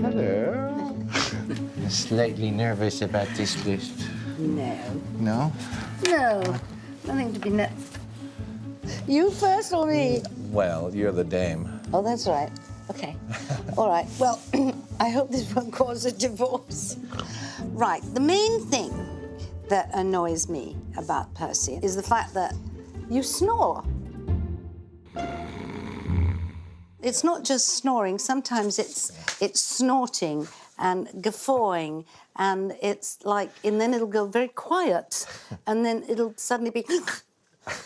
Hello. I'm slightly nervous about this list. No. No? No. Nothing to be You first or me? Well, you're the dame. Oh, that's right. Okay. All right. Well, I hope this won't cause a divorce. Right. The main thing that annoys me about Percy is the fact that you snore. It's not just snoring. Sometimes it's snorting and guffawing, and it's like, and then it'll go very quiet, and then it'll suddenly be,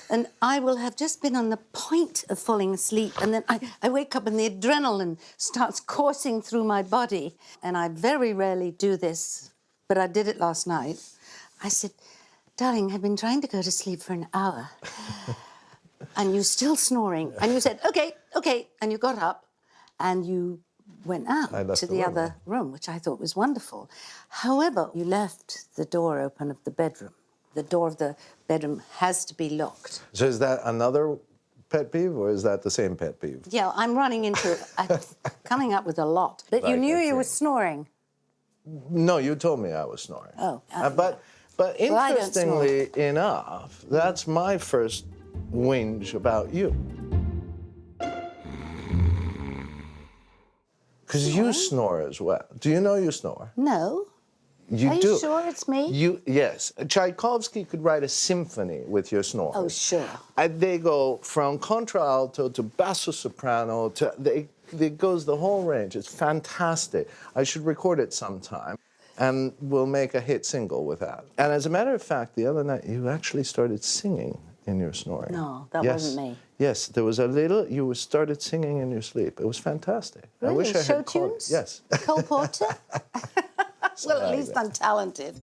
and I will have just been on the point of falling asleep, and then I wake up and the adrenaline starts coursing through my body, and I very rarely do this, but I did it last night. I said, darling, I've been trying to go to sleep for an hour. And you're still snoring. And you said, okay, okay. And you got up and you went out to the other room, which I thought was wonderful. However, you left the door open of the bedroom. The door of the bedroom has to be locked. So is that another pet peeve, or is that the same pet peeve? Yeah, I'm running into it. I'm coming up with a lot. But you knew you were snoring. No, you told me I was snoring. Oh. But interestingly well, enough, that's my first whinge about you. Because you snore as well. Do you know you snore? No. You Are do. you sure it's me? Yes. Tchaikovsky could write a symphony with your snores. Oh, sure. They go from contralto to basso soprano to it goes the whole range. It's fantastic. I should record it sometime, and we'll make a hit single with that. And as a matter of fact, the other night you actually started singing in your snoring. No, that wasn't me. Yes, there was a little. You started singing in your sleep. It was fantastic. Really? I wish I Show had called. tunes? Yes. Cole Porter? Well, at least I'm talented.